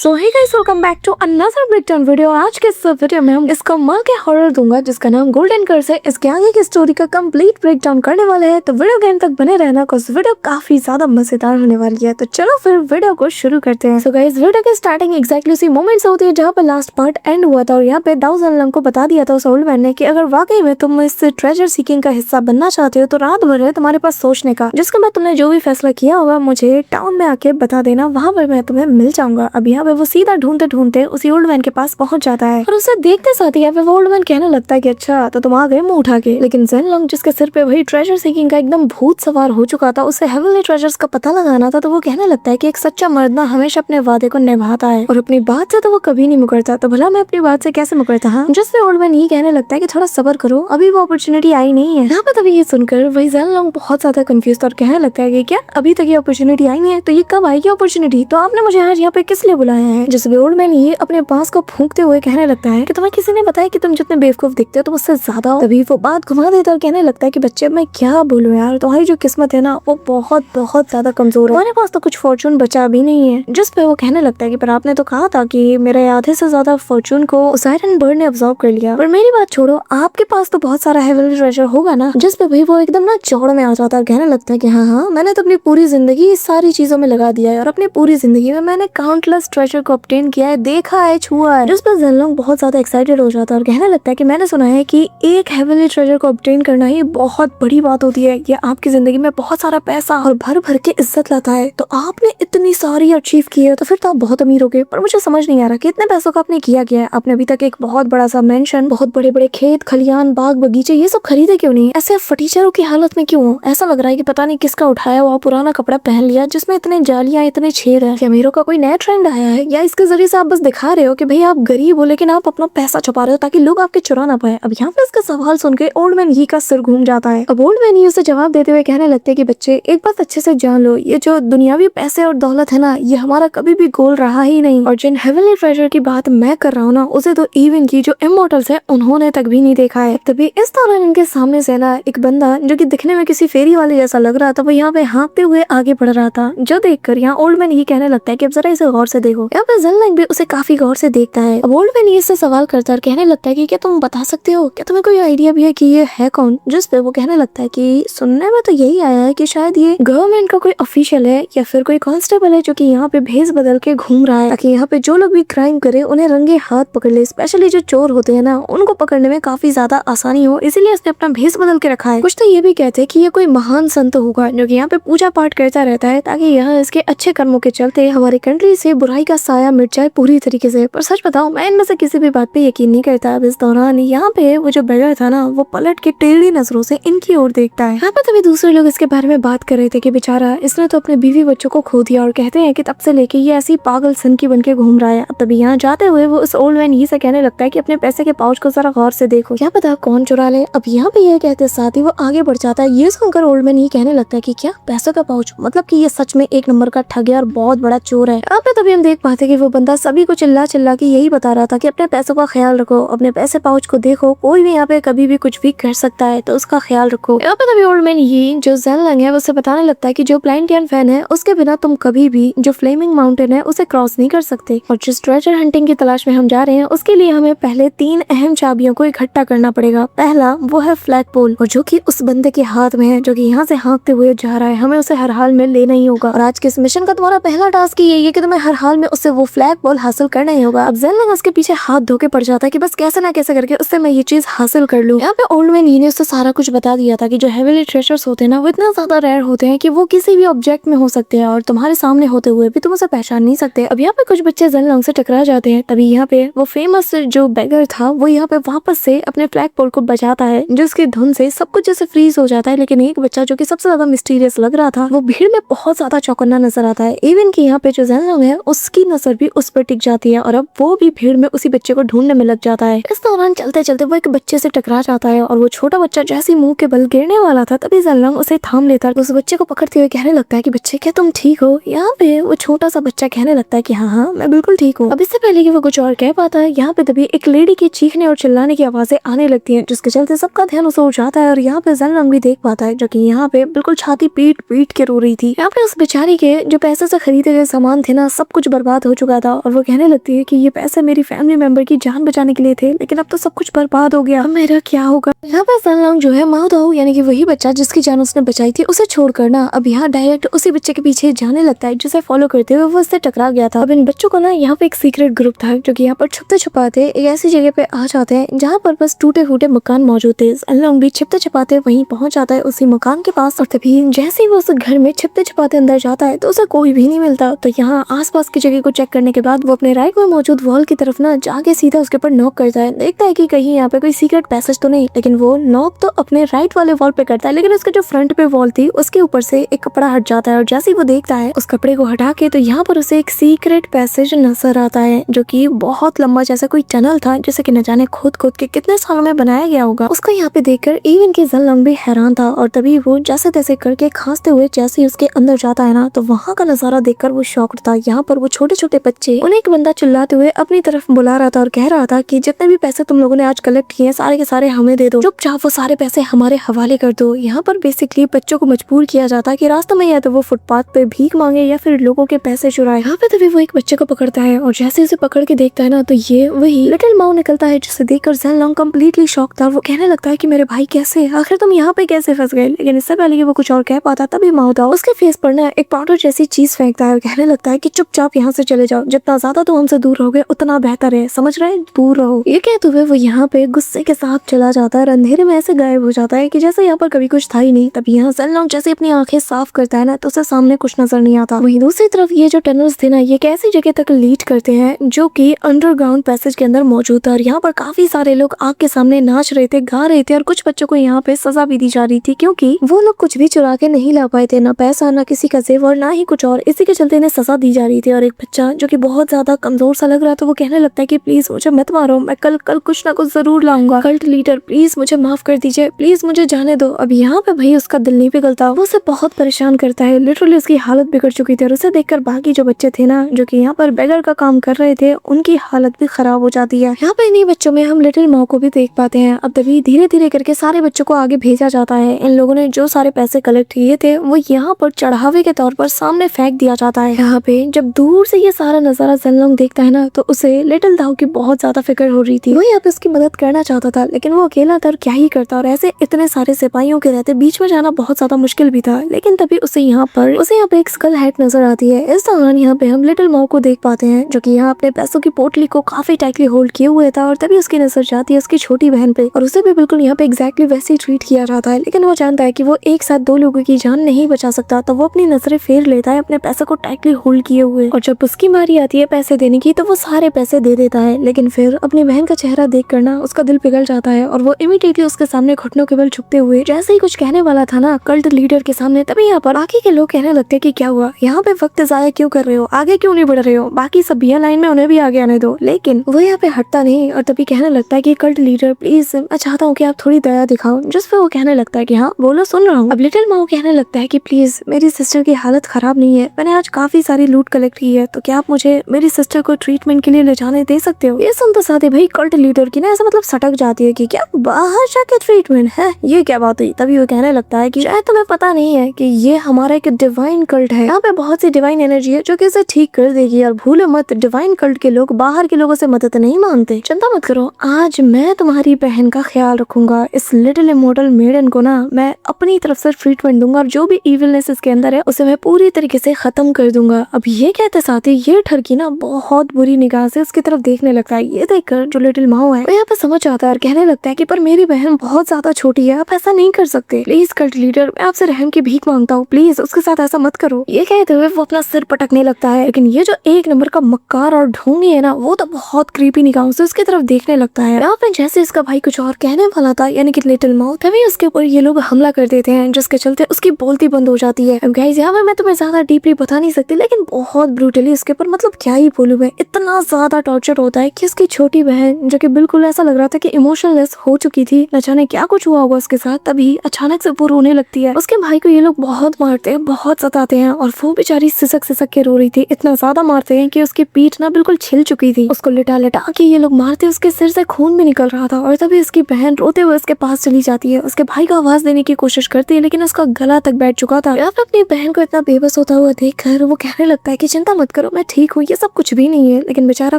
So hey guys, welcome back to another breakdown video. आज के इस वीडियो में हम इस कमाल के हॉरर दूंगा जिसका नाम गोल्डन कर्स है। इसके आगे की स्टोरी का कंप्लीट ब्रेकडाउन करने वाले हैं, तो वीडियो के एंड तक बने रहना, कुछ वीडियो काफी ज्यादा मजेदार होने वाली है। तो चलो फिर वीडियो को शुरू करते हैं। सो गाइस, वीडियो की स्टार्टिंग एक्जैक्टली उसी मोमेंट से होती है जहाँ पे लास्ट पार्ट एंड हुआ था और यहाँ पे दाऊ ज़ेनलॉन्ग को बता दिया था उस ओल्ड मैन ने कि अगर वाकई में तुम इस ट्रेजर सीकिंग का हिस्सा बनना चाहते हो तो रात भर है तुम्हारे पास सोचने का, जिसके बाद तुमने जो भी फैसला किया होगा मुझे टाउन में आके बता देना, वहाँ पर मैं तुम्हें मिल जाऊंगा। अब यहाँ पे वो सीधा ढूंढते ढूंढते उसी ओल्ड मैन के पास पहुंच जाता है और उसे देखते साथ ही वो ओल्ड मैन कहने लगता है कि अच्छा तो तुम आ गए मुंह उठा के। लेकिन ज़ेनलॉन्ग जिसके सिर पे वही ट्रेजर सीकिंग का एकदम भूत सवार हो चुका था, उसे हेवनली ट्रेजर्स का पता लगाना था, तो वो कहने लगता है कि एक सच्चा मर्द ना हमेशा अपने वादे को निभाता है और अपनी बात से तो वो कभी नहीं मुकरता। तो भला मैं अपनी बात से कैसे मुकरता? हाँ, जिससे ओल्ड मैन ये कहने लगता है कि थोड़ा सब्र करो, अभी वो अपॉर्चुनिटी आई नहीं है। यहाँ पे तभी ये सुनकर वही ज़ेनलॉन्ग बहुत ज्यादा कंफ्यूज और कहने लगता है कि क्या अभी तक ये अपॉर्चुनिटी आई नहीं है, तो ये कब आएगी अपॉर्चुनिटी? तो आपने मुझे आज यहाँ पे किस लिए बुलाया है? जिसमें ओल्ड मैन ये अपने बांस को फूंकते हुए कहने लगता है कि तुम्हें किसी ने बताया कि तुम जितने बेवकूफ दिखते हो तुम उससे ज्यादा हो। तभी वो बात घुमा देता और कहने लगता है कि बच्चे मैं क्या बोलूं यार, तुम्हारी जो किस्मत है ना वो बहुत बहुत ज्यादा कमजोर है, हमारे पास तो कुछ फॉर्चून बचा भी नहीं है। जिस पे वो कहने लगता है कि पर आपने तो कहा था कि मेरे आधे से ज्यादा फॉर्चून को उस आयरन बर्ड ने अब्सॉर्ब कर लिया, पर मेरी बात छोड़ो, आपके पास तो बहुत सारा हेवनली ट्रेजर होगा ना। जिस पे भाई वो एकदम ना चौड़ में आ जाता है, कहने लगता है कि हाँ मैंने तो अपनी पूरी जिंदगी इस सारी चीजों में लगा दिया है और अपनी पूरी जिंदगी में मैंने काउंटलेस ट्रेजर को ऑब्टेन किया है, देखा है, छुआ है। जिस पर ज़ेनलॉन्ग बहुत ज्यादा एक्साइटेड हो जाता है और कहने लगता है कि मैंने सुना है कि एक हेवनली ट्रेजर को ऑब्टेन करना ही बहुत बड़ी बात होती है, ये आपकी जिंदगी में बहुत सारा पैसा और भर भर के इज्जत लाता है। तो आपने इतनी सारी अचीव की है तो फिर तो आप बहुत अमीर हो गए, पर मुझे समझ नहीं आ रहा कि इतने पैसों का आपने किया क्या है? आपने अभी तक एक बहुत बड़ा सा मेंशन, बहुत बड़े बड़े खेत खलियान बाग बगीचे ये सब खरीदे क्यों नहीं? ऐसे फटीचरों की हालत में क्यों हो? ऐसा लग रहा है कि पता नहीं किसका उठाया हुआ पुराना कपड़ा पहन लिया जिसमें इतने जालियां इतने छेद है। अमीरों का कोई नया ट्रेंड आया है या इसके जरिए से आप बस दिखा रहे हो कि भाई आप गरीब हो लेकिन आप अपना पैसा छुपा रहे हो ताकि लोग आपके चुरा ना पाए? अब यहाँ पे इसका सवाल सुन के ओल्ड मैन ही का सिर घूम जाता है। अब ओल्ड मैन ही उसे जवाब देते हुए कहने लगते हैं कि बच्चे एक बात अच्छे से जान लो, ये जो दुनियावी पैसे और दौलत है ना ये हमारा कभी भी गोल रहा ही नहीं, और जिन हेवनली ट्रेजर की बात मैं कर रहा हूँ ना उसे तो इवन की जो इमॉर्टल्स है उन्होंने तक भी नहीं देखा है। तभी इस दौरान इनके सामने से ना एक बंदा जो कि दिखने में किसी फेरी वाले जैसा लग रहा था वो यहाँ पे हाँकते हुए आगे बढ़ रहा था, जो देखकर यहाँ ओल्ड मैन ये कहने लगता है कि अब जरा इसे गौर से देखो। यहाँ पे ज़ेनलॉन्ग भी उसे काफी गौर से देखता है। अब ओल्ड मैन इससे सवाल करता है और कहने लगता है कि क्या तुम बता सकते हो, क्या तुम्हें कोई आइडिया भी है कि ये है कौन? जिस पे वो कहने लगता है कि सुनने में तो यही आया है कि शायद ये गवर्नमेंट का कोई ऑफिशियल है या फिर कोई कांस्टेबल है जो कि यहाँ पे भेस बदल के घूम रहा है ताकि यहाँ पे जो लोग भी क्राइम करे उन्हें रंगे हाथ पकड़ ले, स्पेशली जो चोर होते हैं ना उनको पकड़ने में काफी ज्यादा आसानी हो, इसीलिए इसने अपना भेस बदल के रखा है। कुछ तो ये भी कहते हैं कि ये कोई महान संत होगा जो कि यहाँ पे पूजा पाठ करता रहता है ताकि यहाँ इसके अच्छे कर्मों के चलते हमारी कंट्री से बुराई का साया मिट जाए पूरी तरीके से। पर सच बताओ मैं इनमें से किसी भी बात पे यकीन नहीं करता। अब इस दौरान यहाँ पे वो जो बेगर था ना वो पलट के टेढ़ी नजरों से इनकी ओर देखता है। यहाँ पे तभी दूसरे लोग इसके बारे में बात कर रहे थे कि बेचारा इसने तो अपने बीवी बच्चों को खो दिया और कहते हैं कि तब से लेके ये ऐसी पागल सन की बन के घूम रहा है। तभी यहाँ जाते हुए वो उस ओल्ड मैन ही से कहने लगता है कि अपने पैसे के पाउच को जरा गौर से देखो, क्या पता कौन चुरा ले। अब यहाँ पे ये कहते साथ ही वो आगे बढ़ जाता है। ये सुनकर ओल्ड मैन ही कहने लगता है कि क्या पैसों का पाउच, मतलब कि ये सच में एक नंबर का ठग है और बहुत बड़ा चोर है। यहाँ पे तभी हम देख पाते कि वो बंदा सभी को चिल्ला चिल्ला के यही बता रहा था कि अपने पैसों का ख्याल रखो, अपने पैसे पाउच को देखो, कोई भी यहाँ पे कभी भी कुछ भी कर सकता है तो उसका ख्याल रखो। यहाँ पे तभी ओल्ड मैन ही जो ज़ेनलॉन्ग है उसे बताने लगता है कि जो प्लांटियन फैन है उसके बिना तुम कभी भी जो फ्लेमिंग माउंटेन है उसे क्रॉस नहीं कर सकते, और जिस ट्रेजर हंटिंग की तलाश में हम जा रहे हैं उसके लिए हमें पहले 3 अहम चाबियों को इकट्ठा करना पड़ेगा। पहला वो है फ्लैग पोल, और जो कि उस बंदे के हाथ में है जो कि यहाँ से हाँकते हुए जा रहा है, हमें उसे हर हाल में लेना ही होगा। और आज के इस मिशन का तुम्हारा पहला टास्क यही है कि तुम्हें हर हाल में उससे वो फ्लैग बॉल हासिल करना ही होगा। अब ज़ेनलॉन्ग उसके पीछे हाथ धो के पड़ जाता है कि बस कैसे ना कैसे करके उससे मैं ये चीज हासिल कर लूं। यहाँ पे ओल्ड मैन ने उससे सारा कुछ बता दिया था कि जो हेवनली ट्रेजर्स होते हैं ना वो इतना ज्यादा रेयर होते हैं कि वो किसी भी ऑब्जेक्ट में हो सकते हैं और तुम्हारे सामने होते हुए भी तुम उसे पहचान नहीं सकते। अब यहाँ पे कुछ बच्चे ज़ेनलॉन्ग से टकरा जाते हैं। तभी यहाँ पे वो फेमस जो बेगर था वो यहाँ पे वापस से अपने फ्लैग पोल को बचाता है, जिसकी धुन से सब कुछ जैसे फ्रीज हो जाता है। लेकिन एक बच्चा जो कि सबसे ज्यादा मिस्टीरियस लग रहा था वो भीड़ में बहुत ज्यादा चौकन्ना नजर आता है। इवन की यहाँ पे जो ज़ेनलॉन्ग है उसकी नजर भी उस पर टिक जाती है और अब वो भी भीड़ में उसी बच्चे को ढूंढने में लग जाता है। इस दौरान चलते चलते वो एक बच्चे से टकरा जाता है और वो छोटा बच्चा जैसे मुंह के बल गिरने वाला था तभी ज़ेनलॉन्ग उसे थाम लेता है। उस बच्चे को पकड़ते हुए कहने लगता है कि बच्चे क्या तुम ठीक हो? यहाँ पे वो छोटा सा बच्चा कहने लगता है कि हाँ मैं बिल्कुल ठीक हूँ। अब इससे पहले कि वो कुछ और कह पाता है यहाँ पे तभी एक लेडी की चीखने और चिल्लाने की आवाजें आने लगती हैं, जिसके चलते सबका ध्यान उसे हो जाता है और यहाँ पे ज़ेनलॉन्ग भी देख पाता है जो कि यहाँ पे बिल्कुल छाती पीट पीट के रो रही थी। यहाँ पे उस बेचारी के जो पैसे से खरीदे गए सामान थे ना सब कुछ बर्बाद बर्बाद हो चुका था और वो कहने लगती है कि ये पैसे मेरी फैमिली मेंबर की जान बचाने के लिए थे, लेकिन अब तो सब कुछ बर्बाद हो गया, अब मेरा क्या होगा। यहाँ पर सनलॉन्ग जो है माओ दाओ यानी कि वही बच्चा जिसकी जान उसने बचाई थी उसे छोड़कर ना अब यहाँ डायरेक्ट उसी बच्चे के पीछे जाने लगता है जिसे फॉलो करते हुए वो उससे टकरा गया था। अब इन बच्चों को ना यहाँ पे एक सीक्रेट ग्रुप था जो कि यहाँ पर छुपते छुपाते एक ऐसी जगह पे आ जाते हैं जहाँ पर बस टूटे फूटे मकान मौजूद थे। सनलॉन्ग भी छिपते छुपाते वहीं पहुंच जाता है उसी मकान के पास और तभी जैसे ही वो उस घर में छिपते छुपाते अंदर जाता है तो उसे कोई भी नहीं मिलता। तो यहाँ आसपास की जगह को चेक करने के बाद वो अपने राइट में मौजूद वॉल की तरफ ना जाके सीधा उसके ऊपर नॉक करता है, देखता है कि कहीं यहाँ पे कोई सीक्रेट पैसेज तो नहीं, लेकिन वो नॉक तो अपने राइट वाले वॉल पे करता है, लेकिन उसके जो फ्रंट पे वॉल थी उसके ऊपर से एक कपड़ा हट जाता है और जैसे ही वो देखता है उस कपड़े को हटा के तो यहाँ पर उसे एक सीक्रेट पैसेज नजर आता है जो कि बहुत लंबा जैसा कोई टनल था जिसे कि न जाने खोद खोद के कितने सालों में बनाया गया होगा। उसको यहाँ पे देखकर इवन की सनलॉन्ग भी हैरान था और तभी वो जैसे तैसे करके खांसते हुए जैसे ही उसके अंदर जाता है ना तो वहाँ का नजारा देखकर वो शॉक्ड था। यहाँ पर वो छोटे छोटे बच्चे उन्हें एक बंदा चिल्लाते हुए अपनी तरफ बुला रहा था और कह रहा था कि जितने भी पैसे तुम लोगों ने आज कलेक्ट किए सारे के सारे हमें दे दो, चुपचाप वो सारे पैसे हमारे हवाले कर दो। यहाँ पर बेसिकली बच्चों को मजबूर किया जाता है कि रास्ते में या तो वो फुटपाथ पे भीख मांगे या फिर लोगों के पैसे चुराए। यहाँ पे तभी वो एक बच्चे को पकड़ता है और जैसे उसे पकड़ के देखता है ना तो ये वही लिटिल माओ निकलता है जिसे देखकर सनलॉन्ग कम्प्लीटली शॉक था। वो कहने लगता है कि मेरे भाई कैसे, आखिर तुम यहाँ पे कैसे फंस गए। लेकिन इससे पहले कि वो कुछ और कह पाता तभी माओ दाओ उसके फेस पर ना एक पाउडर जैसी चीज फेंकता है और कहने लगता है कि चुपचाप यहाँ से चले जाओ, जितना ज्यादा तुम हमसे दूर रहोगे उतना बेहतर है, समझ रहे, दूर रहो। ये कहते हुए वो यहाँ पे गुस्से के साथ चला जाता है और अंधेरे में ऐसे गायब हो जाता है कि जैसे यहाँ पर कभी कुछ था ही नहीं। तभी यहाँ सनलॉन्ग जैसे अपनी आंखें साफ करता है ना तो उसे सामने कुछ नजर नहीं आता। वहीं दूसरी तरफ ये जो टनल्स थे ना ये एक ऐसी जगह तक लीड करते हैं जो कि अंडरग्राउंड पैसेज के अंदर मौजूद था और यहाँ पर काफी सारे लोग आग के सामने नाच रहे थे, गा रहे थे और कुछ बच्चों को यहाँ पे सजा भी दी जा रही थी क्योंकि वो लोग कुछ भी चुरा के नहीं ला पाए थे, ना पैसा ना किसी का जेवर ना ही कुछ और, इसी के चलते इन्हें सजा दी जा रही थी। और एक बच्चा जो कि बहुत ज्यादा कमजोर सा लग रहा था वो कहने लगता है कि प्लीज मुझे मत मारो, मैं कल कुछ ना कुछ जरूर लाऊंगा, कल्ट लीडर प्लीज मुझे माफ कर दीजिए, प्लीज मुझे जाने दो। अब यहाँ पे भाई उसका दिल नहीं पिघलता, वो उसे बहुत परेशान करता है, लिटरली उसकी हालत बिगड़ चुकी थी और उसे देखकर बाकी जो बच्चे थे ना जो कि यहाँ पर बेगर का काम कर रहे थे उनकी हालत भी खराब हो जाती है। यहाँ पे इन्हीं बच्चों में हम लिटिल माओ को भी देख पाते हैं। अब तभी धीरे धीरे करके सारे बच्चों को आगे भेजा जाता है। इन लोगों ने जो सारे पैसे कलेक्ट किए थे वो यहाँ पर चढ़ावे के तौर पर सामने फेंक दिया जाता है। यहाँ पे जब दूर से ये सारा नजारा सनलॉन्ग देखता है ना तो उसे लिटिल दाओ की बहुत ज्यादा फिक्र हो रही थी। वो यहाँ पे उसकी मदद करना चाहता था लेकिन वो अकेला था और क्या ही करता, और ऐसे इतने सारे सिपाहियों के रहते बीच में जाना बहुत ज्यादा मुश्किल भी था। लेकिन तभी उसे यहाँ पे एक स्कल हेड नजर आती है। इस दौरान यहाँ पे हम लिटिल माओ को देख पाते हैं जो कि यहाँ अपने पैसों की पोटली को काफी टाइटली होल्ड किए हुए था और तभी उसकी नजर जाती है उसकी छोटी बहन पे और उसे भी बिल्कुल यहाँ पे एग्जैक्टली वैसे ही ट्रीट किया जाता है। लेकिन वो जानता है कि वो एक साथ दो लोगों की जान नहीं बचा सकता तो वो अपनी नजरें फेर लेता है अपने पैसों को टाइटली होल्ड किए हुए और जब उसकी बारी आती है पैसे देने की तो वो सारे पैसे दे देता है। लेकिन फिर अपनी बहन का चेहरा देख कर ना उसका दिल पिघल जाता है और वो इमीडिएटली उसके सामने घुटनों के बल झुकते हुए जैसे ही कुछ कहने वाला था ना कल्ट लीडर के सामने, तभी यहाँ पर बाकी के लोग कहने लगते हैं कि क्या हुआ, यहाँ पे वक्त जाया क्यों कर रहे हो, आगे क्यों नहीं बढ़ रहे हो, बाकी सब भी लाइन में उन्हें भी आगे आने दो। लेकिन वो यहाँ पे हटता नहीं और तभी कहने लगता है कि कल्ट लीडर प्लीज मैं चाहता हूँ कि आप थोड़ी दया दिखाओ। जिस पे वो कहने लगता है कि हाँ बोलो सुन रहा हूँ। अब लिटिल माओ कहने लगता है कि प्लीज मेरी सिस्टर की हालत खराब नहीं है, मैंने आज काफी सारी लूट कलेक्ट की है, तो क्या आप मुझे मेरी सिस्टर को ट्रीटमेंट के लिए ले जाने दे सकते हो। ये सुनते साथ ही भाई कल्ट लीडर की ना ऐसा मतलब सटक जाती है कि क्या बाहर जाके ट्रीटमेंट है, ये क्या बात हुई। तभी वो कहने लगता है कि शायद तुम्हें पता नहीं है कि ये हमारा एक डिवाइन कल्ट है, यहाँ पे बहुत सी डिवाइन एनर्जी है जो कि इसे ठीक कर देगी। और भूलो मत डिवाइन कल्ट के लोग बाहर के लोगों से मदद नहीं मांगते, चिंता मत करो, आज मैं तुम्हारी बहन का ख्याल रखूंगा। इस लिटिल इमॉर्टल मेडन को ना मैं अपनी तरफ से ट्रीटमेंट दूंगा और जो भी इविलनेस इसके अंदर है उसे मैं पूरी तरीके से खत्म कर दूंगा। अब ये कहते साथ ही ये ठरकी ना बहुत बुरी निगाह से उसकी तरफ देखने लगता है। ये देखकर जो लिटिल माओ है वो यहाँ पे समझ आता है और कहने लगता है कि पर मेरी बहन बहुत ज्यादा छोटी है, आप ऐसा नहीं कर सकते, प्लीज कल्ट लीडर मैं आपसे रहम की भीख मांगता हूँ, प्लीज उसके साथ ऐसा मत करो। ये कहते हुए वो अपना सिर पटकने लगता है। लेकिन ये जो एक नंबर का मक्कार और ढोंगी है ना वो तो बहुत क्रीपी निगाहों से उसकी तरफ देखने लगता है। यहाँ पे जैसे इसका भाई कुछ और कहने वाला था यानी कि लिटिल माओ, तभी उसके ऊपर ये लोग हमला कर देते हैं जिसके चलते उसकी बोलती बंद हो जाती है। अब गाइस यहाँ पे मैं तुम्हें ज्यादा डीपली बता नहीं सकती लेकिन बहुत ब्रूटली उसके ऊपर मतलब क्या ही बोलूं मैं, इतना ज्यादा टॉर्चर होता है कि उसकी छोटी बहन जो कि बिल्कुल ऐसा लग रहा था कि इमोशनलेस हो चुकी थी, न जाने क्या कुछ हुआ होगा उसके साथ, तभी अचानक से वो रोने लगती है। उसके भाई को ये लोग बहुत मारते हैं, बहुत सताते हैं और वो बेचारी सिसक सिसक के रो रही थी, इतना ज्यादा मारते हैं कि उसकी पीठ ना बिल्कुल छिल चुकी थी। उसको लिटा लिटा के ये लोग मारते, उसके सिर से खून भी निकल रहा था और तभी उसकी बहन रोते हुए उसके पास चली जाती है, उसके भाई को आवाज देने की कोशिश करती है लेकिन उसका गला तक बैठ चुका था। अपनी बहन को इतना बेबस होता हुआ देखकर वो कहने लगता है कि चिंता मत मत करो, मैं ठीक हूँ, ये सब कुछ भी नहीं है। लेकिन बेचारा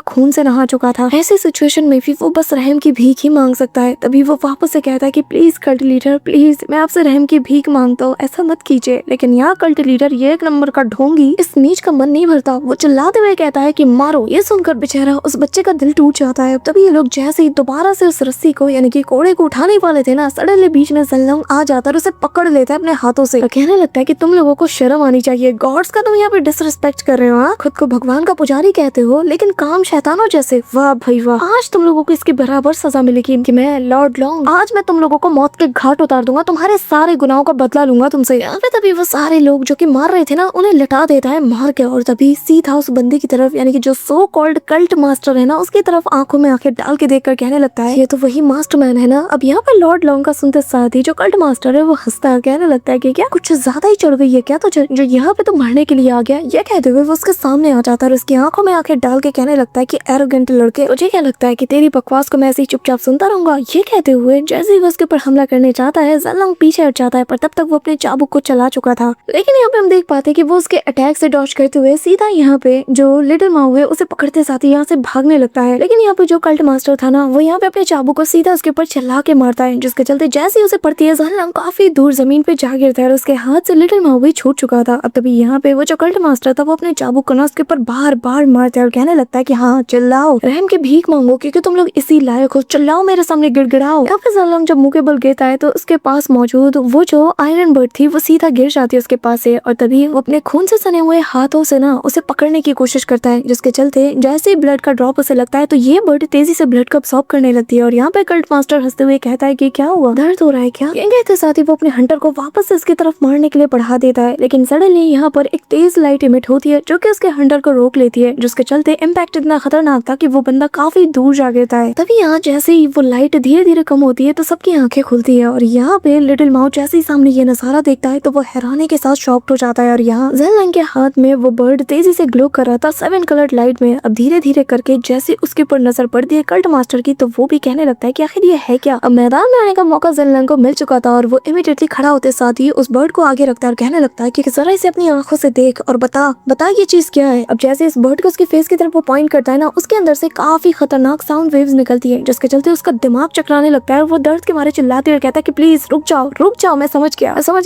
खून से नहा चुका था। ऐसी सिचुएशन में भी वो बस रहम की भीख ही मांग सकता है। तभी वो वापस से कहता है कि प्लीज कल्ट लीडर, प्लीज मैं आपसे रहम की भीख मांगता हूँ, ऐसा मत कीजिए। लेकिन यहाँ कल्ट लीडर, ये एक नंबर का ढोंगी, इस नीच का मन नहीं भरता। वो चिल्लाते हुए कहता है कि मारो। ये सुनकर बेचारा उस बच्चे का दिल टूट जाता है। तभी ये लोग जैसे ही दोबारा से उस रस्सी को यानी कि कोड़े को उठाने वाले थे ना, सडनली बीच में ज़ेनलोंग आ जाता है और उसे पकड़ लेता है अपने हाथों से और कहने लगता है कि तुम लोगों को शर्म आनी चाहिए, गॉड्स का तुम यहाँ पे डिसरिस्पेक्ट कर रहे हो, हाँ? खुद को भगवान का पुजारी कहते हो लेकिन काम शैतानों जैसे। वाह भाई वाह, आज तुम लोगों को इसकी बराबर सजा मिलेगी कि मैं लॉर्ड लॉन्ग, आज मैं तुम लोगों को मौत के घाट उतार दूंगा, तुम्हारे सारे गुनाहों का बदला लूंगा तुमसे। यहाँ पे तभी वो सारे लोग जो कि मार रहे थे ना, उन्हें लिटा देता है मार के, और तभी सीधा उस बंदे की तरफ यानी कि जो सो कॉल्ड कल्ट मास्टर है ना, उसकी तरफ आंखों में आंखें डाल के देखकर कहने लगता है ये तो वही मास्टरमैन है ना। अब यहाँ पर लॉर्ड लॉन्ग का सुनते साथ ही जो कल्ट मास्टर है वो हंसता है, कहने लगता है कि क्या कुछ ज्यादा ही चढ़ गई है क्या तो जो यहाँ पे तो मरने के लिए आ गया। ये कहते हुए वो उसके सामने आ जाता है और उसकी आंखों में आंखें डाल के कहने लगता है कि एरोगेंट लड़के, मुझे क्या लगता है कि तेरी बकवास को मैं ऐसे ही चुपचाप सुनता रहूंगा। ये कहते हुए जैसे ही वो उसके ऊपर हमला करने चाहता है, ज़ेनलोंग पीछे हट जाता है, पर तब तक वो अपने चाबुक को चला चुका था। लेकिन यहाँ पे हम देख पाते कि वो उसके अटैक से डॉज करते हुए सीधा यहाँ पे जो लिटिल माऊ है उसे पकड़ते साथ ही यहाँ से भागने लगता है। लेकिन यहाँ पे जो कल्ट मास्टर था ना, वो यहाँ पे अपने चाबुक को सीधा उसके ऊपर चला के मारता है, जिसके चलते जैसे ही उसे पड़ती है, ज़ेनलोंग काफी दूर जमीन पे जा गिरता है और उसके हाथ से लिटिल माऊ भी छूट चुका था। अब तभी यहाँ पे वो जो कल्ट मास्टर था वो अपने चाबुक को ना उसके ऊपर बार बार मारता है और कहने लगता है कि हाँ चिल्लाओ, रहम की भीख मांगो क्योंकि तुम लोग इसी लायक हो, चिल्लाओ मेरे सामने, गिड़गिड़ाओ। यहाँ पे ज़ेनलोंग जब मुंह के बल गिरता है तो उसके पास मौजूद वो जो आयरन बर्ड थी वो सीधा गिर जाती है उसके पास से, और तभी वो अपने खून से सने हुए हाथों से ना उसे पकड़ने की कोशिश करता है, जिसके चलते जैसे ही ब्लड का ड्रॉप उसे लगता है तो ये बर्ड तेजी से ब्लड को अब्सॉर्ब करने लगती है। और यहाँ पे कल्ट मास्टर हंसते हुए कहता है कि क्या हुआ, दर्द हो रहा है क्या? ये कहते साथ ही वो अपने हंटर को वापस से इसकी तरफ मारने के लिए बढ़ा देता है। लेकिन सडनली यहाँ पर एक तेज लाइट इमिट होती है जो कि उसके हंटर को रोक लेती है, जिसके चलते इम्पैक्ट इतना खतरनाक था कि वो बंदा काफी दूर जा गिरता है। तभी यहाँ जैसे ही वो लाइट धीरे धीरे कम होती है तो सबकी आंखें खुलती है, और यहाँ पे लिटिल माऊ जैसे ही सामने ये नजारा देखता है तो वो हैरानी के साथ शॉक्ड हो जाता है। और यहाँ ज़ेनलोंग के हाथ में वो बर्ड तेजी से ग्लो कर रहा था 7 कलर्ड लाइट में। अब धीरे धीरे करके जैसे उसके ऊपर नजर पड़ती है कल्ट मास्टर की, तो वो भी कहने लगता है कि आखिर ये है क्या। अब मैदान में आने का मौका ज़ेनलोंग को मिल चुका था और वो इमीडिएटली खड़ा होते साथ ही उस बर्ड को आगे रखता है और कहने लगता है कि जरा इसे अपनी आंखों से देख और बता ये चीज क्या है। अब जैसे इस बर्ड को उसके फेस की तरफ वो पॉइंट करता है ना, उसके अंदर से काफी खतरनाक साउंड वेव्स निकलती है, जिसके चलते उसका दिमाग चकराने लगता है और वो दर्द के मारे चिल्लाते हुए कहता है कि प्लीज रुक जाओ, मैं समझ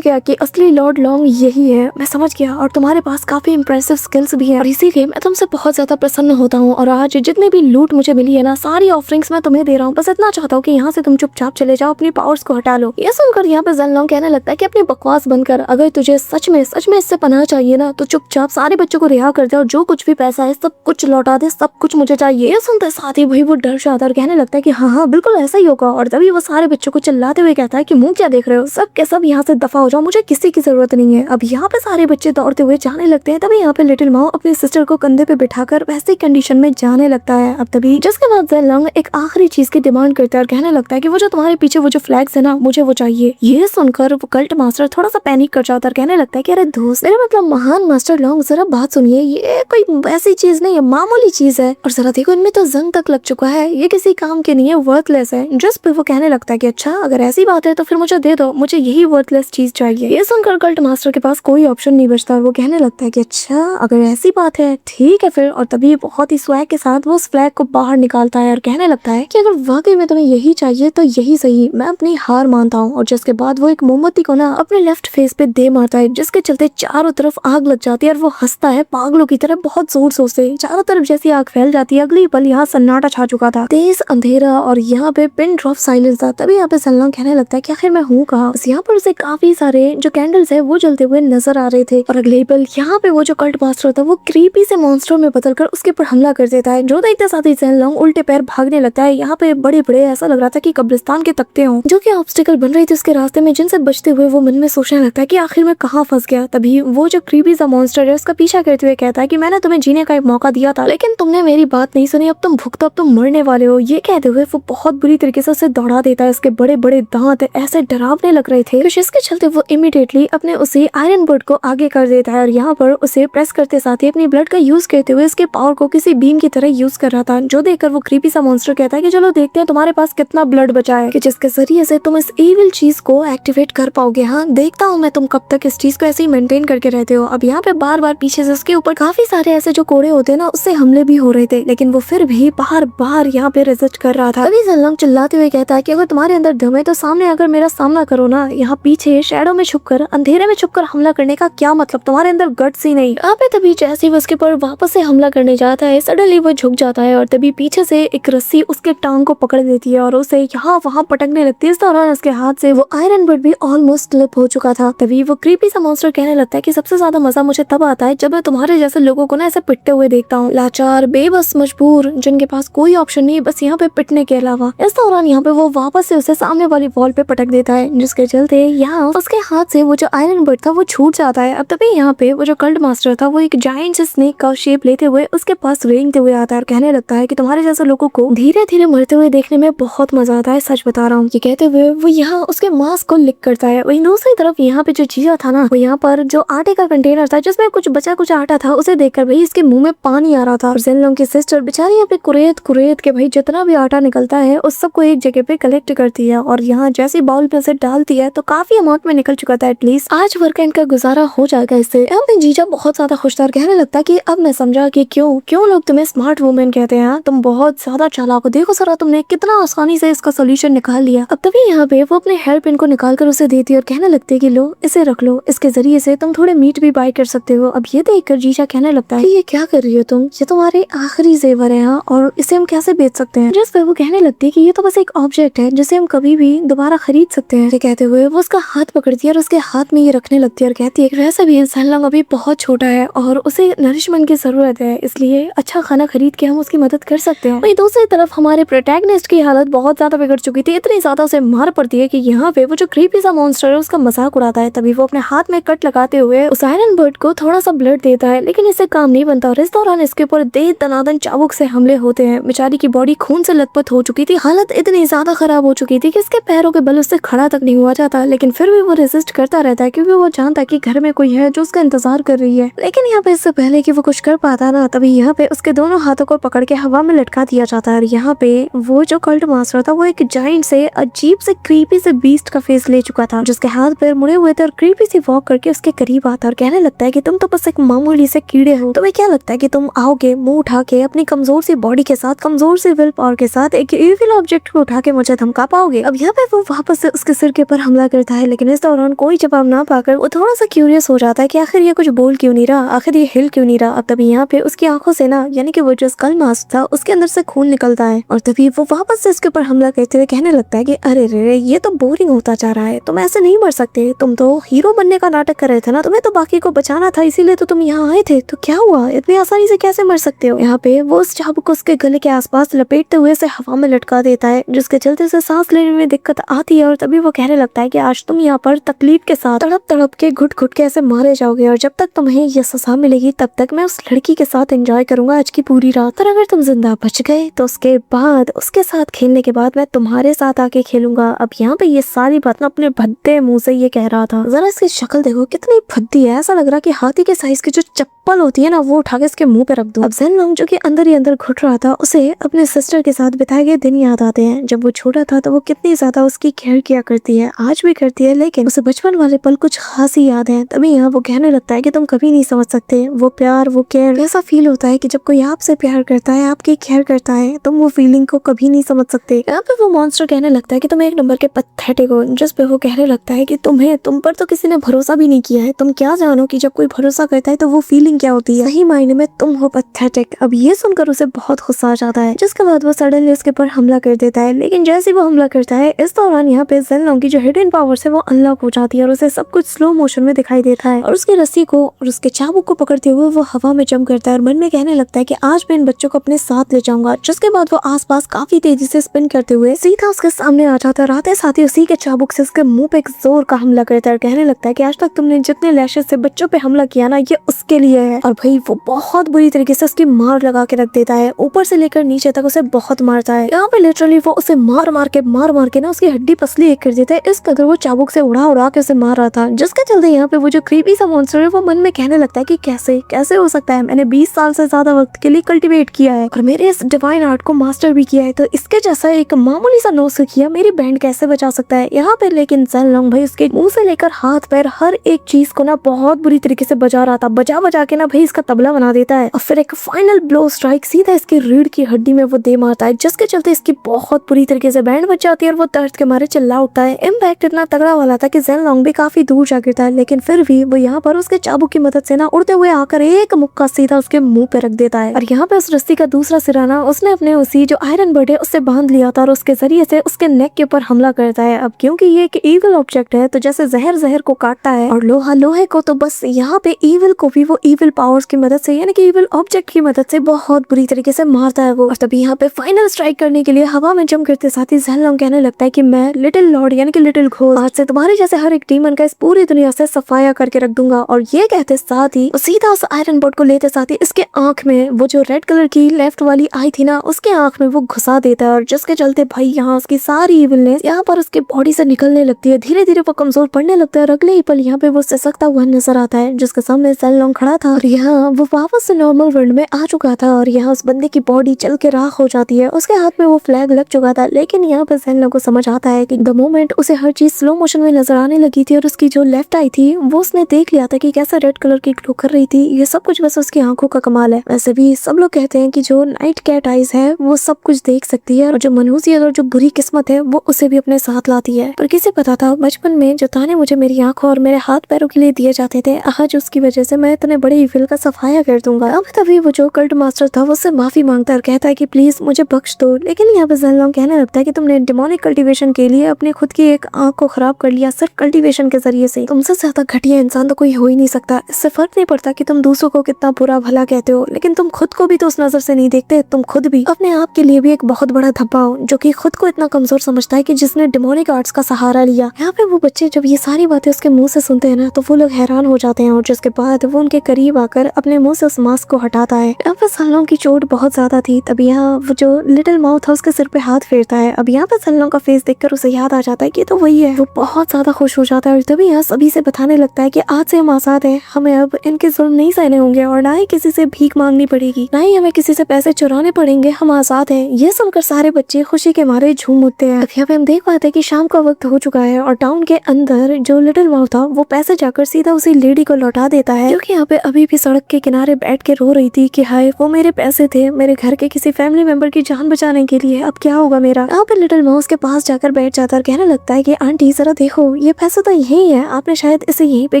गया कि असली लॉर्ड लॉन्ग यही है, मैं समझ गया, और तुम्हारे पास काफी इंप्रेसिव स्किल्स भी है और इसीलिए मैं तुमसे बहुत ज्यादा प्रसन्न होता हूँ, और आज जितने भी लूट मुझे मिली है ना, सारी ऑफरिंग्स मैं तुम्हें दे रहा हूँ, बस इतना चाहता हूँ कि यहाँ से तुम चुपचाप चले जाओ, अपनी पावर्स को हटा लो। ये सुनकर यहाँ पे ज़ेनलोंग कहने लगता है कि अपनी बकवास बंद कर, अगर तुझे सच में इससे पनाह चाहिए ना तो चुपचाप सारे बच्चों को रिहा कर दे और जो कुछ भी पैसा है सब कुछ लौटा दे, सब कुछ मुझे चाहिए। ये सुनते साथ ही वो डर जाता है और कहने लगता है कि हाँ बिल्कुल ऐसा ही होगा। और तभी वो सारे बच्चों को चिल्लाते हुए कहता है कि मुंह क्या देख रहे हो, सब के सब यहाँ से दफा हो जाओ, मुझे किसी की जरूरत नहीं है। अब यहाँ पे सारे बच्चे दौड़ते हुए जाने लगते हैं। तभी यहाँ पे लिटिल माऊ अपनी सिस्टर को कंधे पे बिठाकर वैसी कंडीशन में जाने लगता है। अब तभी जिसके बाद ज़ेनलोंग एक आखिरी चीज की डिमांड करता है और कहने लगता है कि वो जो तुम्हारे पीछे वो जो फ्लैग्स है ना, मुझे वो चाहिए। ये सुनकर वो कल्ट मास्टर थोड़ा सा पैनिक कर जाता है और कहने लगता है कि अरे दोस्त, मेरा मतलब महान मास्टर लॉन्ग, जरा बात सुनिए, ये कोई वैसी चीज नहीं है, मामूली चीज है, और जरा देखो इनमें तो जंग तक लग चुका है, ये किसी काम के नहीं है, वर्थलेस है। जिस पे वो कहने लगता है कि अच्छा अगर ऐसी बात है तो फिर मुझे दे दो, मुझे यही वर्थलेस चीज चाहिए। ये सुनकर कल्ट मास्टर के पास कोई ऑप्शन नहीं बचता और वो कहने लगता है कि अच्छा अगर ऐसी बात है ठीक है फिर। और तभी बहुत ही स्वैग के साथ वो उस फ्लैग को बाहर निकालता है और कहने लगता है कि अगर वाकई में तुम्हें यही चाहिए तो यही सही, मैं अपनी हार मानता हूँ। और जिसके बाद वो एक मोमबत्ती को ना अपने लेफ्ट फेस पे दे मारता है, जिसके चलते चारों तरफ आग लग जाती है और वो हंसता है पागलों की तरह बहुत जोर से। चारों तरफ जैसी आग फैल जाती है, अगली पल यहाँ सन्नाटा छा चुका था, तेज अंधेरा और यहाँ पे पिन ड्रॉप साइलेंस था। तभी यहाँ पे ज़ेनलोंग कहने लगता है कि आखिर मैं हूँ कहाँ। यहाँ पर उसे काफी सारे जो कैंडल्स है वो जलते हुए नजर आ रहे थे, और अगले पल यहाँ पे वो जो कल्ट मास्टर था वो क्रीपी से मॉन्स्टर में बदलकर उसके ऊपर हमला कर देता है, जो देखते साथ ही ज़ेनलोंग उल्टे पैर भागने लगता है। यहाँ पे बड़े बड़े ऐसा लग रहा था कि कब्रिस्तान के तख्ते हों जो कि ऑब्स्टिकल बन रही थी उसके रास्ते में, जिनसे बचते हुए वो मन में सोचने लगता है कि आखिर मैं कहाँ फंस गया। तभी वो जो क्रीपी सा मॉन्स्टर है उसका पीछा करते हुए कहता है कि मैंने तुम्हें जीने का एक मौका दिया था लेकिन तुमने मेरी बात नहीं सुनी, अब तुम भुगतो, अब तुम मरने वाले हो। ये कहते हुए वो बहुत बुरी तरीके से उसे दौड़ा देता है। उसके बड़े बड़े दांत ऐसे डरावने लग रहे थे, जिसके चलते वो इमीडिएटली अपने उसे आयरन बर्ड को आगे कर देता है और यहाँ पर उसे प्रेस करते साथ ही अपनी ब्लड का यूज करते हुए उसके पावर को किसी बीम की तरह यूज कर रहा था, जो देखकर वो क्रीपी सा मॉन्स्टर कहता है कि चलो देखते हैं तुम्हारे पास कितना ब्लड बचा है, कि जिसके जरिए से तुम इस इविल चीज को एक्टिवेट कर पाओगे। हाँ देखता हूँ मैं तुम कब तक इस चीज को ऐसे ही मेंटेन करके रहते हो। अब यहाँ पे बार बार पीछे से उसके ऊपर और काफी सारे ऐसे जो कोड़े होते हैं ना उससे हमले भी हो रहे थे, लेकिन वो फिर भी बार बार यहाँ पे रेजिस्ट कर रहा था। तभी ज़ेनलॉन्ग चिल्लाते हुए कहता है कि अगर तुम्हारे अंदर दम है तो सामने अगर मेरा सामना करो ना, यहाँ पीछे शैडो में छुपकर अंधेरे में छुपकर हमला करने का क्या मतलब, तुम्हारे अंदर गट्स ही नहीं। यहाँ पे तभी जैसे ही उसके ऊपर वापस से हमला करने जाता है, सडनली वो झुक जाता है और तभी पीछे से एक रस्सी उसके टांग को पकड़ देती है और उसे यहाँ वहाँ पटकने लगती है। इस दौरान उसके हाथ से वो आयरन बर्ड भी ऑलमोस्ट स्लिप हो चुका था। तभी वो क्रीपी सा मॉन्स्टर कहने लगता है कि सबसे ज्यादा मजा मुझे तब आता है जब मैं तुम्हारे जैसे लोगों को ना ऐसे पिटते हुए देखता हूँ, लाचार, बेबस, मजबूर, जिनके पास कोई ऑप्शन नहीं बस यहाँ पे पिटने के अलावा। इस दौरान यहाँ पे वो वापस से उसे सामने वाली वॉल पे पटक देता है, जिसके चलते यहाँ उसके हाथ से वो जो आयरन बर्ड था वो छूट जाता है। अब तभी यहाँ पे वो जो कल्ट मास्टर था वो एक जायंट स्नेक का शेप लेते हुए उसके पास रेंगते हुए आता है और कहने लगता है कि तुम्हारे जैसे लोगों को धीरे धीरे मरते हुए देखने में बहुत मजा आता है, सच बता रहा हूँ। ये कहते हुए वो यहाँ उसके मास्क को लिक करता है। वहीं दूसरी तरफ यहाँ पे जो चीजा था ना, वो यहाँ पर जो आटे का कंटेनर था जिसमें कुछ बचा कुछ आटा था, उसे देखकर भाई इसके मुंह में पानी आ रहा था। और ज़ेनलॉन्ग की सिस्टर बेचारी यहाँ पे कुरेद के भाई जितना भी आटा निकलता है उस सबको एक जगह पे कलेक्ट करती है और यहाँ जैसे बाउल में से डालती है तो काफी अमाउंट में निकल चुका था। एटलीस्ट आज वर्क एंड का गुजारा हो जाएगा इससे। यहाँ पे जीजा बहुत ज्यादा खुश था, कहने लगता कि अब मैं समझा कि क्यों लोग तुम्हें स्मार्ट वुमेन कहते हैं, तुम बहुत ज्यादा चालाक हो, देखो सरा तुमने कितना आसानी से इसका सोल्यूशन निकाल लिया। अब तभी यहाँ पे वो अपने हेयर पिन को निकाल कर उसे देती है और कहने लगते कि लो इसे रख लो, इसके जरिए से तुम थोड़े मीट भी बाय कर सकते हो। अब ये देखकर जीजा कहने लगता है कि ये क्या कर रही हो तुम, ये तुम्हारे आखिरी जेवर है यहाँ और इसे हम कैसे बेच सकते हैं। जिस पे वो कहने लगती है कि ये तो बस एक ऑब्जेक्ट है जिसे हम कभी भी दोबारा खरीद सकते हैं। कहते हुए वो उसका हाथ पकड़ती है और उसके हाथ में ये रखने लगती है और कहती है वैसे भी ज़ेनलॉन्ग अभी बहुत छोटा है और उसे नरिशमेंट की जरूरत है, इसलिए अच्छा खाना खरीद के हम उसकी मदद कर सकते हैं। वहीं दूसरी तरफ हमारे प्रोटैगनिस्ट की हालत बहुत ज्यादा बिगड़ चुकी थी, इतनी ज्यादा उसे मार पड़ती है कि यहाँ पे वो जो क्रीपी सा मॉन्स्टर है उसका मजाक उड़ाता है। तभी वो अपने हाथ में कट लगाते हुए उस आयरन बर्ड को थोड़ा सा ब्लड देता है, लेकिन इससे काम नहीं बनता और इस दौरान इसके ऊपर दे दनादन चाबुक से हमले होते हैं। बेचारी की बॉडी खून से लथपथ हो चुकी थी, हालत इतनी ज्यादा खराब हो चुकी थी कि इसके पैरों के बल उससे खड़ा तक नहीं हुआ जाता, लेकिन फिर भी वो रेसिस्ट करता रहता है क्योंकि वो जानता है कि घर में कोई है जो उसका इंतजार कर रही है। लेकिन यहाँ पे इससे पहले कि वो कुछ कर पाता ना, तभी यहाँ पे उसके दोनों हाथों को पकड़ के हवा में लटका दिया जाता है और यहाँ पे वो जो कल्ट मास्टर था वो एक जायंट से अजीब से क्रीपी से बीस्ट का फेस ले चुका था, जिसके हाथ पैर मुड़े हुए थे और क्रीपी सी वॉक करके उसके करीब आता और कहने लगता है कि तुम तो बस एक मामूली से कीड़े हो, तुम्हें क्या लगता है कि तुम आओगे मुंह उठा के अपनी कमजोर सी बॉडी के साथ, कमजोर सी विल पावर के साथ एक इविल ऑब्जेक्ट को उठा के मुझे धमका पाओगे। अब यहाँ पे वो वापस से उसके सिर के ऊपर हमला करता है, लेकिन इस दौरान कोई जवाब ना पाकर वो थोड़ा सा क्यूरियस हो जाता है कि आखिर ये कुछ बोल क्यों नहीं रहा, आखिर ये हिल क्यों नहीं रहा। अब तभी यहाँ पे उसकी आंखों से ना, यानी कि वो जो स्कल मास्क था उसके अंदर से खून निकलता है और तभी वो वापस से इसके ऊपर हमला करते हुए कहने लगता है कि अरे रे ये तो बोरिंग होता जा रहा है, तुम ऐसे नहीं मर सकते, तुम तो हीरो बनने का नाटक कर रहे थे ना, तुम्हें तो बाकी को बचाना था इसीलिए तो तुम यहाँ आए थे, तो क्या हुआ, इतनी आसानी से कैसे मर सकते हो। यहाँ पे वो उस चाबुक को उसके गले के आसपास लपेटते हुए से हवा में लटका देता है, जिसके चलते से सांस लेने में दिक्कत आती है और तभी वो कहने लगता है कि आज तुम यहाँ पर तकलीफ के साथ तड़प तड़प के घुट घुट के ऐसे मारे जाओगे और जब तक तुम्हें ये सजा मिलेगी तब तक मैं उस लड़की के साथ एंजॉय करूंगा आज की पूरी रात, और अगर तुम जिंदा बच गए तो उसके बाद उसके साथ खेलने के बाद मैं तुम्हारे साथ आके खेलूंगा। अब यहाँ पे ये सारी बात ना अपने भद्दे मुंह से ये कह रहा था, जरा इसकी शक्ल देखो कितनी भद्दी है, ऐसा लग रहा कि हाथी के साइज की जो चप्पल होती है ना वो उठा के इसके मुंह पे रख दूं। अब ज़ेनलॉन्ग जो कि अंदर ही अंदर घुट रहा था, उसे अपने सिस्टर के साथ बिताए गए दिन याद आते हैं। जब वो छोटा था तो वो कितनी ज्यादा उसकी केयर किया करती है, आज भी करती है, लेकिन उसे बचपन वाले पल कुछ खास ही याद है। तभी यहाँ वो कहने लगता है कि तुम कभी नहीं समझ सकते वो प्यार, वो केयर ऐसा फील होता है कि जब कोई आपसे प्यार करता है, आपकी केयर करता है, तुम वो फीलिंग को कभी नहीं समझ सकते। यहाँ पे वो मॉन्स्टर कहने लगता है कि तुम एक नंबर के पैथेटिक हो, जिस पे वो कहने लगता है कि तुम पर तो किसी ने भरोसा भी नहीं किया है, तुम क्या जानो कि जब कोई भरोसा करता है तो वो फीलिंग क्या होती है, सही मायने में तुम हो पैथेटिक। अब ये सुनकर उसे बहुत गुस्सा आ जाता है, जिसके बाद वो सडनली उसके ऊपर हमला कर देता है। लेकिन जैसे वो हमला करता है इस दौरान यहाँ पे ज़ेनलॉन्ग की जो हिडन पावर है वो अनलॉक हो जाती है और उसे सब कुछ स्लो मोशन में दिखाई देता है और उसकी रस्सी को और उसके चाबुक को पकड़ते हुए वो हवा में जंप करता है और मन में कहने लगता है कि आज मैं इन बच्चों को अपने साथ ले जाऊंगा। जिसके बाद वो आसपास काफी तेजी से स्पिन करते हुए सीधा उसके सामने आ जाता है, आते साथ ही उसी के चाबुक से उसके मुंह पे एक जोर का हमला करता है और कहने लगता है कि आज तक तुमने जितने लैशेस से बच्चों पे हमला किया ना ये उसके लिए है। और भाई वो बहुत बुरी तरीके से उसकी मार लगा के रख देता है, ऊपर से लेकर नीचे तक उसे बहुत मारता है। यहाँ पे लिटरली वो उसे मार मार के ना उसकी हड्डी पसली एक कर देता है, इस कदर वो चाबुक से उड़ा के उसे मार रहा था। जिसके चलते यहाँ पे वो जो क्रीपी सा मॉन्स्टर है वो मन में कहने लगता है कि कैसे हो सकता है, मैंने 20 साल से ज्यादा वक्त के लिए कल्टीवेट किया है और मेरे इस डिवाइन आर्ट को मास्टर भी किया है, तो इसके जैसा एक मामूली सा नोस किया मेरी बैंड कैसे बचा सकता है। यहाँ पे लेकिन ज़ेनलॉन्ग भाई उसके मुंह से लेकर हाथ पैर हर एक चीज को ना बहुत बुरी तरीके से बजा रहा था, बजा करके ना भाई इसका तबला बना देता है और फिर एक फाइनल ब्लो स्ट्राइक सीधा इसकी रीढ़ की हड्डी में वो दे मारता है, जिसके चलते इसकी बहुत बुरी तरीके से बैंड बच जाती है और वो दर्द के मारे चिल्ला उठता है। इम्पैक्ट इतना तगड़ा वाला था कि ज़ेन लॉन्ग भी काफी दूर जा गिरता है, लेकिन फिर भी वो यहाँ पर उसके चाबुक की मदद से ना उड़ते हुए आकर एक मुक्का सीधा उसके मुंह पे रख देता है। और यहाँ पे उस रस्सी का दूसरा सिरा ना उसने अपने उसी जो आयरन बर्ड है उससे बांध लिया था और उसके जरिए से उसके नेक के ऊपर हमला करता है। अब क्योंकि ये एक ईविल ऑब्जेक्ट है तो जैसे जहर जहर को काटता है और लोहा लोहे को, तो बस यहाँ पे ईविल को भी वो ईविल पावर्स की मदद से यानी कि ईविल ऑब्जेक्ट की मदद से बहुत बुरी तरीके से मारता है वो। और तभी यहाँ पे फाइनल स्ट्राइक करने के लिए हवा में जंप करते साथ ही ज़ेन लॉन्ग कहने लगता है कि मैं लिटिल लॉर्ड यानी कि लिटिल घोस्ट आज से तुम्हारे जैसे हर एक डीमन का इस पूरी दुनिया से सफाया करके रख दूंगा। और ये कहते साथ ही सीधा उस आयरन बर्ड को लेते साथ ही इसके आंख में वो जो रेड कलर की लेफ्ट वाली आई थी ना उसके आंख में वो घुसा देता है और जिसके चलते भाई यहाँ उसकी सारी इविलनेस यहाँ पर उसके बॉडी से निकलने लगती है। धीरे धीरे वो कमजोर पड़ने लगता है और अगले ही पल यहाँ पे वो सिसकता हुआ नजर आता है जिसके सामने ज़ेन लॉन्ग खड़ा था और यहाँ वो वापस से नॉर्मल वर्ल्ड में आ चुका था और यहाँ उस बंदे की बॉडी चल के राख हो जाती है। उसके हाथ में वो फ्लैग लग चुका था, लेकिन यहाँ पे ज़ेन लॉन्ग को समझ आता है कि द मोमेंट उसे हर चीज स्लो मोशन में नजर आने लगी थी और उसकी जो लेफ्ट आई थी वो उसने देख लिया था कि कैसा रेड कलर की ग्लो कर रही थी। ये सब कुछ बस उसकी आंखों का कमाल है। वैसे भी सब लोग कहते हैं कि जो नाइट कैट आइज है वो सब कुछ देख सकती है और जो मनहूसियत और जो बुरी किस्मत है वो उसे भी अपने साथ लाती है। पर किसे पता था बचपन में जो ताने मुझे मेरी आंखों और मेरे हाथ पैरों के लिए दिए जाते थे आज उसकी वजह से मैं इतने बड़े इविल का सफाया कर दूंगा। अब तभी वो जो कल्ट मास्टर था वो उससे माफी मांगता है और कहता है कि प्लीज मुझे बख्श दो। लेकिन यहाँ पे ज़ेन लॉन्ग कहने लगता है कि तुमने डिमोनिक कल्टीवेशन के लिए अपने खुद की एक आंख को खराब कर लिया सिर्फ कल्टीवेशन के जरिए से। तुमसे ज्यादा घटिया इंसान तो कोई हो ही नहीं सकता। इससे फर्क नहीं पड़ता कि तुम दूसरों को कितना बुरा भला कहते हो, लेकिन तुम खुद को भी तो उस नजर से नहीं देखते। तुम खुद भी अपने आप के लिए भी एक बहुत बड़ा धब्बा हो जो कि खुद को इतना कमजोर समझता है कि जिसने डिमोनिक आर्ट्स का सहारा लिया। यहाँ पे वो बच्चे जब ये सारी बातें उसके मुंह से सुनते हैं ना तो वो लोग हैरान हो जाते हैं और जिसके बाद वो उनके करीब आकर अपने मुंह से उस मास्क को हटाता है। यहाँ पे ज़ेन लॉन्ग की चोट बहुत ज्यादा थी। तभी यहाँ वो जो लिटिल माउथ था उसके सिर पे हाथ फेरता है। अब यहाँ पे ज़ेन लॉन्ग का फेस देखकर उसे याद आ जाता है कि तो वही है। वो बहुत ज्यादा खुश हो जाता है और तभी यहाँ सभी से बताने लगता है कि आज से हम आजाद हैं, हमें अब इनके जुल्म नहीं सहने होंगे और ना ही किसी से भीख मांगनी पड़ेगी, ना ही हमें किसी से पैसे चुराने पड़ेंगे, हम आजाद हैं। ये सुनकर सारे बच्चे खुशी के मारे झूम उठते हैं। अब यहाँ पे हम देख पाते हैं कि शाम का वक्त हो चुका है और टाउन के अंदर जो लिटिल माउथ था वो पैसे जाकर सीधा उसी लेडी को लौटा देता है जो कि यहाँ पे अभी भी सड़क के किनारे बैठ के रो रही थी कि हाय वो मेरे पैसे थे मेरे घर के किसी फैमिली मेंबर की जान बचाने के लिए, अब क्या होगा मेरा। यहाँ पे लिटिल माउस के पास जाकर बैठ जाता है और कहने लगता है कि आंटी जरा देखो ये पैसा तो यही है, आपने शायद इसे यहीं पे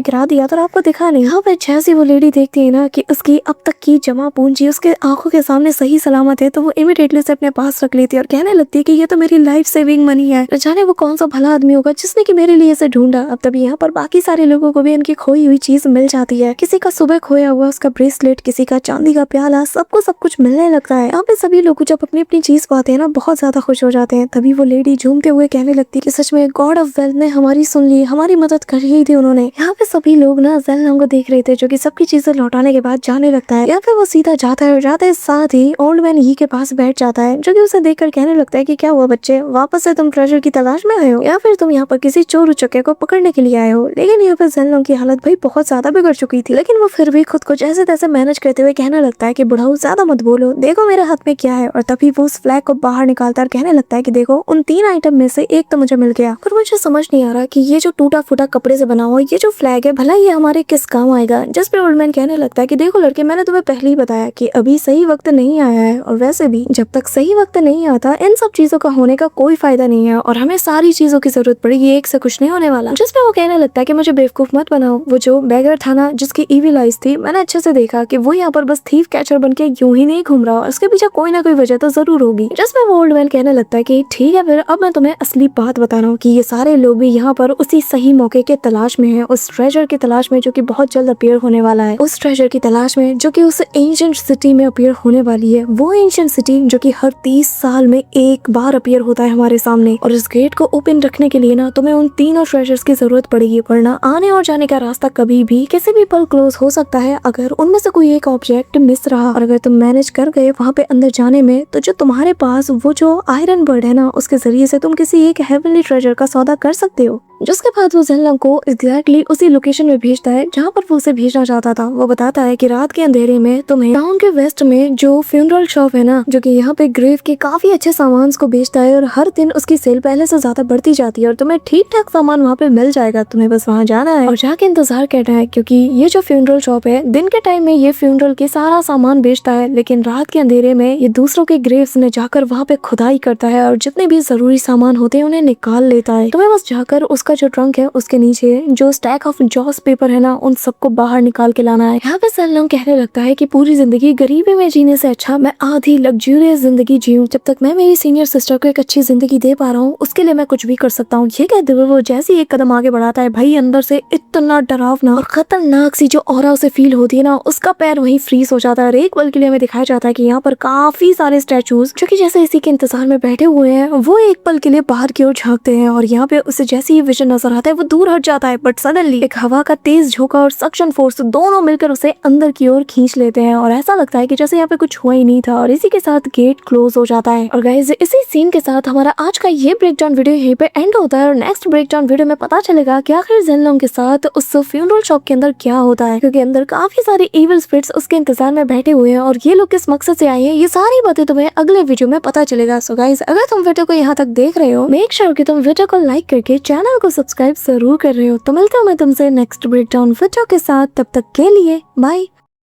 गिरा दिया तो आपको दिखा नहीं। यहाँ पे जैसे वो लेडी देखती है ना कि उसकी अब तक की जमा पूंजी उसके आंखों के सामने सही सलामत है तो वो इमीडिएटली से अपने पास रख लेती है और कहने लगती है कि ये तो मेरी लाइफ सेविंग मनी है, जाने वो कौन सा भला आदमी होगा जिसने कि मेरे लिए इसे ढूंढा। अब तभी यहाँ पर बाकी सारे लोगों को भी इनकी खोई हुई चीज मिल जाती है। किसी का सुबह खोया हुआ उसका ब्रेसलेट, किसी का चांदी का प्याला, सबको सब कुछ मिलने लगता है। यहाँ पे सभी लोग जब अपनी अपनी चीज पाते हैं ना बहुत ज्यादा खुश हो जाते हैं। तभी वो लेडी झूमते हुए कहने लगती है कि सच में गॉड ऑफ वेल्थ ने हमारी सुन ली, हमारी मदद कर ही थी उन्होंने। यहाँ पे सभी लोग ना ज़ेन लॉन्ग को देख रहे थे जो कि सबकी चीजें लौटाने के बाद जाने लगता है। यहाँ पे वो सीधा जाता है और जाते साथ ही ओल्ड मैन ही के पास बैठ जाता है जो कि उसे देखकर कहने लगता है कि क्या हुआ बच्चे, वापस से तुम ट्रेजर की तलाश में आए हो या फिर तुम यहाँ पर किसी चोर उचक्के को पकड़ने के लिए आए हो। लेकिन यहाँ पर ज़ेन लॉन्ग की हालत भाई बहुत ज्यादा बिगड़ चुकी थी, लेकिन वो फिर भी खुद को जैसे तैसे मैनेज करते हुए कहने लगता है कि बुढ़ाऊ ज्यादा मत बोलो, देखो मेरे हाथ में क्या है। और तभी वो उस फ्लैग को बाहर निकालता है और कहने लगता है कि देखो उन 3 आइटम में से एक तो मुझे मिल गया, पर मुझे समझ नहीं आ रहा कि ये जो टूटा फूटा कपड़े से बना हुआ ये जो फ्लैग है भला ये हमारे किस काम आएगा। जिस पे ओल्ड मैन कहने लगता है कि देखो लड़के मैंने तुम्हें पहले ही बताया कि अभी सही वक्त नहीं आया है और वैसे भी जब तक सही वक्त नहीं आता इन सब चीजों का होने का कोई फायदा नहीं है और हमें सारी चीजों की जरूरत पड़ेगी, एक से कुछ नहीं होने वाला। जिसपे वो कहने लगता है कि मुझे बेवकूफ मत बनाओ, वो जो बैगर था ना जिसकी ईविल आइज थी मैंने अच्छे से देखा कि वो यहाँ पर बस थीफ कैचर बन के यूं ही नहीं घूम रहा, उसके पीछे कोई ना कोई वजह तो जरूर होगी। जिसमें वो ओल्ड मैन कहने लगता है कि ठीक है फिर अब मैं तुम्हें असली बात बता रहा हूँ कि ये सारे लोग भी यहाँ पर उसी सही मौके के तलाश में है, उस ट्रेजर की तलाश में जो कि बहुत जल्द अपीयर होने वाला है, उस ट्रेजर की तलाश में जो कि उस एंशिएंट सिटी में अपीयर होने वाली है। वो एंशिएंट सिटी जो कि हर 30 साल में एक बार अपीयर होता है हमारे सामने और इस गेट को ओपन रखने के लिए ना तुम्हें उन तीनों ट्रेजर्स की जरूरत पड़ेगी, वरना आने और जाने का रास्ता कभी भी किसी भी पल क्लोज हो सकता है अगर उनमें से कोई एक ऑब्जेक्ट मिस रहा। और अगर तुम मैनेज कर गए वहाँ पे अंदर जाने में तो जो तुम्हारे पास वो जो आयरन बर्ड है ना उसके जरिए से तुम किसी एक हेवनली ट्रेजर का सौदा कर सकते हो। जिसके बाद वो जेनलॉन्ग को एग्जैक्टली उसी लोकेशन में भेजता है जहाँ पर वो उसे भेजना चाहता था। वो बताता है कि रात के अंधेरे में तुम्हें टाउन के वेस्ट में जो फ्यूनरल शॉप है ना, जो कि यहाँ पे ग्रेव के काफी अच्छे सामान को बेचता है और हर दिन उसकी सेल पहले से ज्यादा बढ़ती जाती है और तुम्हें ठीक ठाक सामान वहाँ पे मिल जाएगा। तुम्हें बस वहाँ जाना है और जाके इंतजार करना है, क्योंकि ये जो फ्यूनरल शॉप है दिन के टाइम में ये फ्यूनरल के सारा सामान बेचता है, लेकिन रात के अंधेरे में ये दूसरों के ग्रेव्स में जाकर वहाँ पे खुदाई करता है और जितने भी जरूरी सामान होते हैं उन्हें निकाल लेता है। तुम्हें बस जाकर उसका जो ट्रंक है उसके नीचे जो स्टैक ऑफ जॉस पेपर है ना, उन सबको बाहर निकाल के लाना है। यहाँ पे जेनलॉन्ग कहने लगता है कि पूरी जिंदगी गरीबी में जीने से अच्छा मैं आधी लग्जूरियस जिंदगी जीऊं। जब तक मैं मेरी सीनियर सिस्टर को एक अच्छी जिंदगी दे पा रहा हूँ उसके लिए मैं कुछ भी कर सकता हूँ। ये कहते हुए वो जैसे ही एक कदम आगे बढ़ाता है, भाई अंदर से इतना डरावना और खतरनाक सी जो ऑरा उसे फील होती है ना, उसका पैर वहीं फ्रीज हो जाता है और एक पल के लिए हमें दिखाया जाता है कि यहाँ पर काफी सारे स्टैचूज जो कि जैसे इसी के इंतजार में बैठे हुए हैं, वो एक पल के लिए बाहर की ओर झांकते हैं और यहाँ पे उसे जैसे ही विजन नजर आता है वो दूर हट जाता है। बट सडनली एक हवा का तेज झोंका और सक्शन फोर्स दोनों मिलकर उसे अंदर की ओर खींच लेते हैं और ऐसा लगता है कि जैसे यहाँ पे कुछ हुआ ही नहीं था और इसी के साथ गेट क्लोज हो जाता है। और गाइस इसी सीन के साथ हमारा आज का ये ब्रेकडाउन वीडियो यहीं पे एंड होता है और नेक्स्ट ब्रेकडाउन वीडियो में पता चलेगा कि आखिर जेनलॉन्ग के साथ उस फ्यूनरल शॉप के अंदर क्या होता है, क्योंकि अंदर काफी सारे इविल स्पिरिट्स उसके इंतजार में बैठे हुए हैं और ये लोग किस मकसद से आए हैं ये सारी बातें तुम्हें अगले वीडियो में पता चलेगा। सो गाइस अगर तुम वीडियो को यहाँ तक देख रहे हो, मेक श्योर कि तुम वीडियो को लाइक करके चैनल को सब्सक्राइब जरूर कर रहे हो। तो मिलता हूँ मैं तुमसे नेक्स्ट ब्रेकडाउन वीडियो के साथ, तब तक के लिए बाय।